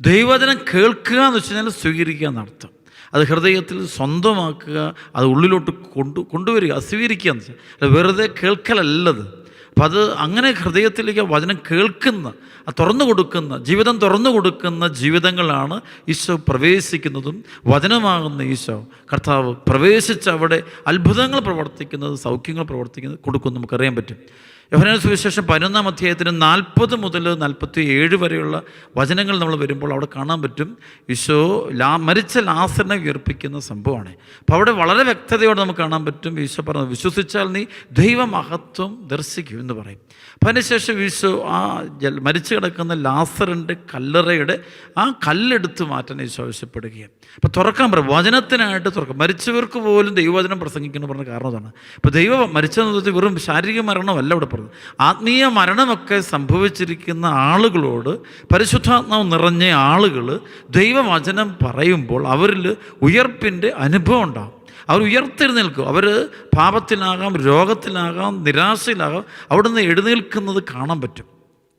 ദൈവവചനം കേൾക്കുക എന്ന് വെച്ച് കഴിഞ്ഞാൽ സ്വീകരിക്കുക എന്നർത്ഥം. അത് ഹൃദയത്തിൽ സ്വന്തമാക്കുക, അത് ഉള്ളിലോട്ട് കൊണ്ടുവരിക, അത് സ്വീകരിക്കുക എന്ന് വെച്ചാൽ അത് വെറുതെ കേൾക്കലല്ലത്. അപ്പം അത് അങ്ങനെ ഹൃദയത്തിലേക്ക് വചനം കേൾക്കുന്ന, തുറന്നു കൊടുക്കുന്ന, ജീവിതം തുറന്നു കൊടുക്കുന്ന ജീവിതങ്ങളാണ് ഈശോ പ്രവേശിക്കുന്നതും വചനമാകുന്ന ഈശോ കർത്താവ് പ്രവേശിച്ച് അവിടെ അത്ഭുതങ്ങൾ പ്രവർത്തിക്കുന്നത്, സൗഖ്യങ്ങൾ കൊടുക്കുന്നത് നമുക്കറിയാൻ പറ്റും. യോഹന്നാൻ സുവിശേഷം 11-ാം അധ്യായത്തിന് 40 മുതൽ 47 വരെയുള്ള വചനങ്ങൾ നമ്മൾ വരുമ്പോൾ അവിടെ കാണാൻ പറ്റും ഈശോ മരിച്ച ലാസറിനെ ഉയർപ്പിക്കുന്ന സംഭവമാണ്. അപ്പോൾ അവിടെ വളരെ വ്യക്തതയോടെ നമുക്ക് കാണാൻ പറ്റും ഈശോ പറഞ്ഞു, വിശ്വസിച്ചാൽ നീ ദൈവമഹത്വം ദർശിക്കും എന്ന് പറയും. അപ്പം അതിനുശേഷം ഈശോ ആ മരിച്ചു കിടക്കുന്ന ലാസറിൻ്റെ കല്ലറയുടെ ആ കല്ലെടുത്ത് മാറ്റാൻ ഈശോ ആവശ്യപ്പെടുകയാണ്. അപ്പോൾ തുറക്കാൻ പറയും, വചനത്തിനായിട്ട് തുറക്കും. മരിച്ചവർക്ക് പോലും ദൈവവചനം പ്രസംഗിക്കുന്നു പറഞ്ഞ കാരണം അതാണ്. ഇപ്പോൾ മരിച്ചെന്ന് വെറും ശാരീരിക മരണമല്ല ഇവിടെ പറഞ്ഞത്, ആത്മീയ മരണമൊക്കെ സംഭവിച്ചിരിക്കുന്ന ആളുകളോട്, പരിശുദ്ധാത്മാവ് നിറഞ്ഞ ആളുകൾ ദൈവവചനം പറയുമ്പോൾ അവരിൽ ഉയർപ്പിൻ്റെ അനുഭവം ഉണ്ടാകും. അവർ ഉയർത്തെഴുന്നേൽക്കും. അവർ പാപത്തിലാകാം, രോഗത്തിലാകാം, നിരാശയിലാകാം, അവിടെ നിന്ന് എഴുന്നേൽക്കുന്നത് കാണാൻ പറ്റും.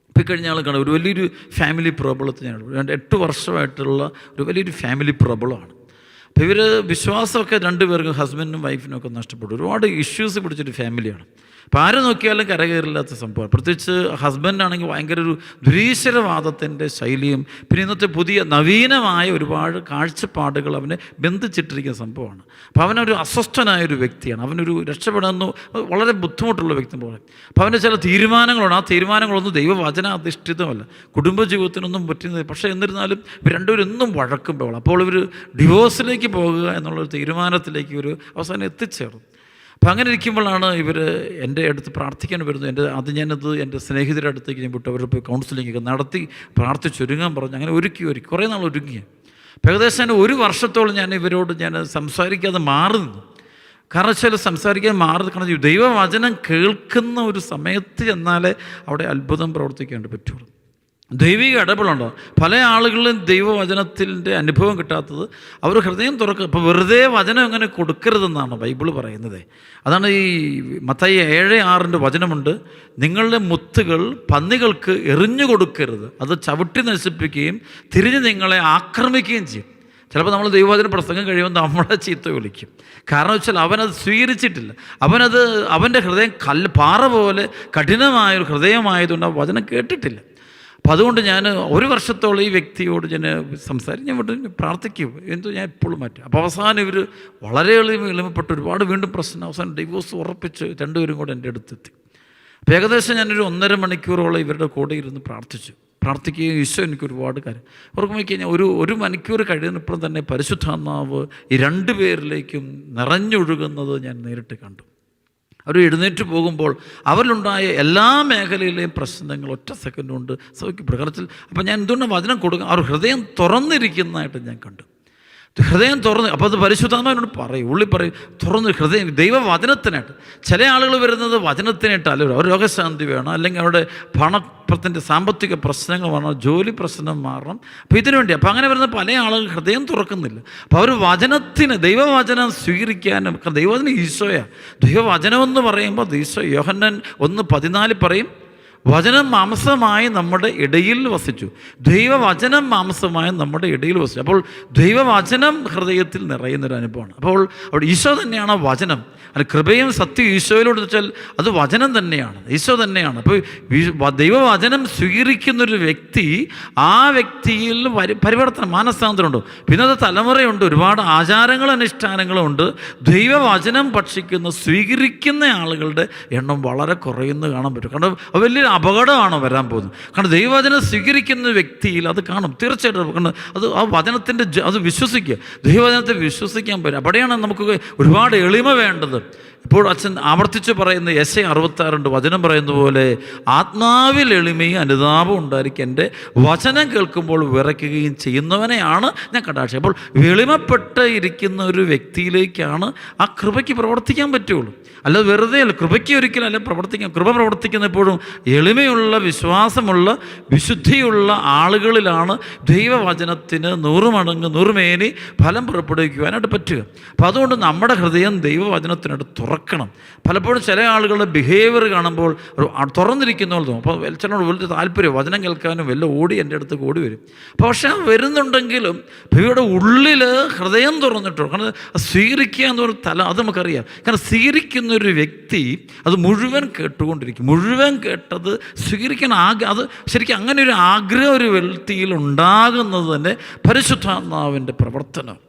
ഇപ്പോൾ കഴിഞ്ഞ ആൾ കാണാം, ഒരു വലിയൊരു ഫാമിലി പ്രോബ്ലത്തിൽ ഞാൻ 8 വർഷമായിട്ടുള്ള ഒരു വലിയൊരു ഫാമിലി പ്രോബ്ലമാണ്. അപ്പോൾ ഇവർ വിശ്വാസമൊക്കെ 2 പേർക്കും, ഹസ്ബൻഡിനും വൈഫിനും ഒക്കെ നഷ്ടപ്പെട്ടു. ഒരുപാട് ഇഷ്യൂസ് പിടിച്ചൊരു ഫാമിലിയാണ്. അപ്പോൾ ആര് നോക്കിയാലും കരകയറില്ലാത്ത സംഭവമാണ്. പ്രത്യേകിച്ച് ഹസ്ബൻഡാണെങ്കിൽ ഭയങ്കര ഒരു ദുരീശ്വരവാദത്തിൻ്റെ ശൈലിയും പിന്നെ ഇന്നത്തെ പുതിയ നവീനമായ ഒരുപാട് കാഴ്ചപ്പാടുകൾ അവനെ ബന്ധിച്ചിട്ടിരിക്കുന്ന സംഭവമാണ്. അപ്പോൾ അവനൊരു അസ്വസ്ഥനായൊരു വ്യക്തിയാണ്, അവനൊരു രക്ഷപ്പെടാമെന്ന് വളരെ ബുദ്ധിമുട്ടുള്ള വ്യക്തി പോലെ. അപ്പോൾ അവൻ്റെ ചില തീരുമാനങ്ങളുണ്ട്, ആ തീരുമാനങ്ങളൊന്നും ദൈവവചനാധിഷ്ഠിതമല്ല, കുടുംബജീവിതത്തിനൊന്നും പറ്റുന്നത്. പക്ഷേ എന്നിരുന്നാലും ഇവർ രണ്ടുപേരും എന്നും വഴക്കുമ്പോൾ അപ്പോൾ ഇവർ ഡിവോഴ്സിലേക്ക് പോകുക എന്നുള്ളൊരു തീരുമാനത്തിലേക്ക് ഒരു അവസാനം എത്തിച്ചേർന്നു. അപ്പം അങ്ങനെ ഇരിക്കുമ്പോഴാണ് ഇവർ എൻ്റെ അടുത്ത് പ്രാർത്ഥിക്കാൻ വരുന്നത്. ഞാനത് എൻ്റെ സ്നേഹിതരുടെ അടുത്തേക്ക് ഞാൻ വിട്ടു, അവരുടെ പോയി കൗൺസിലിംഗ് ഒക്കെ നടത്തി പ്രാർത്ഥിച്ചൊരുങ്ങാൻ പറഞ്ഞു. അങ്ങനെ ഒരുക്കി കുറേ നാൾ ഒരുങ്ങിയ. അപ്പം ഏകദേശം 1 വർഷത്തോളം ഞാൻ ഇവരോട് സംസാരിക്കാതെ മാറി നിന്നു. കാരണം വെച്ചാൽ സംസാരിക്കാൻ മാറി കാരണം ദൈവവചനം കേൾക്കുന്ന ഒരു സമയത്ത് ചെന്നാലേ അവിടെ അത്ഭുതം പ്രവർത്തിക്കേണ്ടി പറ്റുള്ളൂ. ദൈവിക ഇടപെടലുണ്ടോ? പല ആളുകളിലും ദൈവവചനത്തിൻ്റെ അനുഭവം കിട്ടാത്തത് അവർ ഹൃദയം തുറക്കുക. ഇപ്പോൾ വെറുതെ വചനം എങ്ങനെ കൊടുക്കരുതെന്നാണ് ബൈബിൾ പറയുന്നത്. അതാണ് ഈ മത്തായി 7:6 വചനമുണ്ട്, നിങ്ങളുടെ മുത്തുകൾ പന്നികൾക്ക് എറിഞ്ഞു കൊടുക്കരുത്, അത് ചവിട്ടി നശിപ്പിക്കുകയും തിരിഞ്ഞ് നിങ്ങളെ ആക്രമിക്കുകയും ചെയ്യും. ചിലപ്പോൾ നമ്മൾ ദൈവവചന പ്രസംഗം കഴിയുമ്പോൾ നമ്മളെ ചീത്ത വിളിക്കും. കാരണം വെച്ചാൽ അവനത് സ്വീകരിച്ചിട്ടില്ല. അവൻ്റെ ഹൃദയം പാറ പോലെ കഠിനമായൊരു ഹൃദയമായതുകൊണ്ട് ആ വചനം കേട്ടിട്ടില്ല. അപ്പം അതുകൊണ്ട് ഞാൻ 1 വർഷത്തോളം ഈ വ്യക്തിയോട് ഞാൻ പ്രാർത്ഥിക്കും, ഞാൻ എപ്പോഴും മാറ്റും. അപ്പോൾ അവസാനം ഇവർ വളരെ എളിമപ്പെട്ട് ഒരുപാട് വീണ്ടും പ്രശ്നം, അവസാനം ഡിവോഴ്സ് ഉറപ്പിച്ച് 2 പേരും കൂടെ എൻ്റെ അടുത്തെത്തി. അപ്പോൾ ഏകദേശം ഞാനൊരു 1.5 മണിക്കൂറോളം ഇവരുടെ കൂടെ ഇരുന്ന് പ്രാർത്ഥിക്കുകയും ഈശോ എനിക്ക് ഒരുപാട് കാര്യം ഓർക്കുമ്പോൾ കഴിഞ്ഞാൽ ഒരു മണിക്കൂർ കഴിയുന്നപ്പോഴും തന്നെ പരിശുദ്ധാത്മാവ് ഈ 2 പേരിലേക്കും നിറഞ്ഞൊഴുകുന്നത് ഞാൻ നേരിട്ട് കണ്ടു. അവർ എഴുന്നേറ്റ് പോകുമ്പോൾ അവരിലുണ്ടായ എല്ലാ മേഖലയിലെയും പ്രശ്നങ്ങൾ ഒറ്റ സെക്കൻഡ് കൊണ്ട് സൗഖ്യപ്പെടും. കാരണം അപ്പം ഞാൻ എന്തുകൊണ്ട് വചനം കൊടുക്കുക, അവർ ഹൃദയം തുറന്നിരിക്കുന്നതായിട്ട് ഞാൻ കണ്ടു. ഹൃദയം തുറന്ന്, അപ്പോൾ അത് പരിശുദ്ധാത്മാവിനോട് പറയും, ഉള്ളി പറയും, തുറന്ന് ഹൃദയം ദൈവവചനത്തിനായിട്ട്. ചില ആളുകൾ വരുന്നത് വചനത്തിനായിട്ടല്ല, അവർ രോഗശാന്തി വേണം, അല്ലെങ്കിൽ അവരുടെ പണത്തിൻ്റെ സാമ്പത്തിക പ്രശ്നങ്ങൾ വേണം, ജോലി പ്രശ്നം മാറണം, അപ്പോൾ ഇതിനു വേണ്ടി. അപ്പോൾ അങ്ങനെ വരുന്ന പല ആളുകൾ ഹൃദയം തുറക്കുന്നില്ല. അപ്പോൾ അവർ ദൈവവചനം സ്വീകരിക്കാനും, ദൈവവചനം ഈശോയാണ്. ദൈവവചനമെന്ന് പറയുമ്പോൾ ഈശോ യോഹന്നാൻ 1:14 പറയും, വചനം മാംസമായി നമ്മുടെ ഇടയിൽ വസിച്ചു. ദൈവവചനം മാംസമായി നമ്മുടെ ഇടയിൽ വസിച്ചു. അപ്പോൾ ദൈവവചനം ഹൃദയത്തിൽ നിറയുന്നൊരു അനുഭവമാണ്. അപ്പോൾ അവിടെ ഈശോ തന്നെയാണ് വചനം. അല്ല, കൃപയും സത്യം ഈശോയിലോട് വെച്ചാൽ അത് വചനം തന്നെയാണ്, ഈശോ തന്നെയാണ്. അപ്പോൾ ദൈവവചനം സ്വീകരിക്കുന്നൊരു വ്യക്തി, ആ വ്യക്തിയിൽ പരിവർത്തനം, മാനസാന്തരമുണ്ട്. പിന്നത്തെ തലമുറയുണ്ട്, ഒരുപാട് ആചാരങ്ങളും അനുഷ്ഠാനങ്ങളും ഉണ്ട്. ദൈവവചനം സ്വീകരിക്കുന്ന ആളുകളുടെ എണ്ണം വളരെ കുറയുന്നത് കാണാൻ പറ്റും. കാരണം വലിയൊരു അപകടമാണ് വരാൻ പോകുന്നത്. കാരണം ദൈവവചനം സ്വീകരിക്കുന്ന വ്യക്തിയിൽ അത് കാണും തീർച്ചയായിട്ടും. കാരണം ആ വചനത്തിൻ്റെ അത് വിശ്വസിക്കുക, ദൈവവചനത്തെ വിശ്വസിക്കാൻ പറ്റും. അവിടെയാണ് നമുക്ക് ഒരുപാട് എളിമ വേണ്ടത്. ഇപ്പോൾ അച്ഛൻ ആവർത്തിച്ച് പറയുന്ന യെശയ്യാ 66 വചനം പറയുന്ന പോലെ, ആത്മാവിൽ എളിമയും അനുതാപവും ഉണ്ടായിരിക്കും, എൻ്റെ വചനം കേൾക്കുമ്പോൾ വിറയ്ക്കുകയും ചെയ്യുന്നവനെയാണ് ഞാൻ കടാക്ഷിച്ചത്. അപ്പോൾ എളിമപ്പെട്ട് ഇരിക്കുന്ന ഒരു വ്യക്തിയിലേക്കാണ് ആ കൃപയ്ക്ക് പ്രവർത്തിക്കാൻ പറ്റുള്ളൂ. അല്ലാതെ വെറുതെ അല്ല, കൃപയ്ക്ക് ഒരിക്കലും അല്ല പ്രവർത്തിക്കാം. കൃപ പ്രവർത്തിക്കുന്ന എപ്പോഴും എളിമയുള്ള, വിശ്വാസമുള്ള, വിശുദ്ധിയുള്ള ആളുകളിലാണ് ദൈവവചനത്തിന് 100 മടങ്ങ് 100 മേനി ഫലം പുറപ്പെടുവിക്കുവാനായിട്ട് പറ്റുക. അപ്പോൾ അതുകൊണ്ട് നമ്മുടെ ഹൃദയം ദൈവവചനത്തിനായിട്ട് തുറക്കണം. പലപ്പോഴും ചില ആളുകളുടെ ബിഹേവിയർ കാണുമ്പോൾ തുറന്നിരിക്കുന്ന പോലെ തോന്നും. അപ്പോൾ ചിലനോട് വലിയ താല്പര്യം, വചനം കേൾക്കാനും വല്ല ഓടി എൻ്റെ അടുത്ത് ഓടി വരും. പക്ഷേ വരുന്നുണ്ടെങ്കിലും ഇവയുടെ ഉള്ളിൽ ഹൃദയം തുറന്നിട്ടോ. കാരണം സ്വീകരിക്കുക എന്നൊരു അത് നമുക്കറിയാം. കാരണം സ്വീകരിക്കുന്നൊരു വ്യക്തി അത് മുഴുവൻ കേട്ടുകൊണ്ടിരിക്കും. മുഴുവൻ കേട്ടത് സ്വീകരിക്കാൻ അത് ശരിക്കും അങ്ങനെ ഒരു ആഗ്രഹം ഒരു വ്യക്തിയിൽ ഉണ്ടാകുന്നത് തന്നെ പരിശുദ്ധാത്മാവിൻ്റെ പ്രവർത്തനം.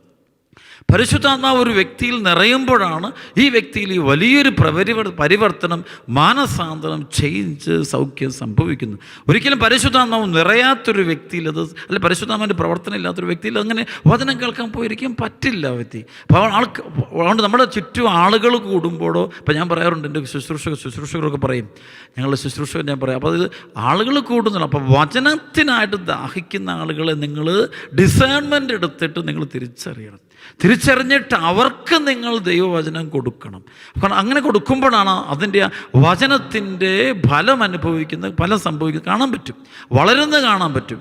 പരിശുദ്ധാത്മാവ് ഒരു വ്യക്തിയിൽ നിറയുമ്പോഴാണ് ഈ വ്യക്തിയിൽ ഈ വലിയൊരു പരിവർത്തനം, മാനസാന്തരം, ചേഞ്ച്, സൗഖ്യം സംഭവിക്കുന്നു. ഒരിക്കലും പരിശുദ്ധാത്മാവ് നിറയാത്തൊരു വ്യക്തിയിൽ അല്ല പരിശുദ്ധാത്മാവിൻ്റെ പ്രവർത്തനം ഇല്ലാത്തൊരു വ്യക്തിയിൽ അങ്ങനെ വചനം കേൾക്കാൻ പോയിരിക്കാൻ പറ്റില്ല വ്യക്തി. അപ്പോൾ അതുകൊണ്ട് നമ്മുടെ ചുറ്റും ആളുകൾ കൂടുമ്പോഴോ, ഇപ്പോൾ ഞാൻ പറയാറുണ്ട്, എൻ്റെ ശുശ്രൂഷകരൊക്കെ പറയും, ഞങ്ങളുടെ ശുശ്രൂഷകർ ഞാൻ പറയാം, അപ്പോൾ അത് ആളുകൾ കൂടുന്നില്ല. അപ്പോൾ വചനത്തിനായിട്ട് ദാഹിക്കുന്ന ആളുകളെ നിങ്ങൾ ഡിസേൺമെൻ്റ് എടുത്തിട്ട് നിങ്ങൾ തിരിച്ചറിഞ്ഞിട്ട് അവർക്ക് നിങ്ങൾ ദൈവവചനം കൊടുക്കണം. കാരണം അങ്ങനെ കൊടുക്കുമ്പോഴാണ് അതിൻ്റെ വചനത്തിൻ്റെ ഫലം സംഭവിക്കുന്നത് കാണാൻ പറ്റും, വളരുന്നത് കാണാൻ പറ്റും.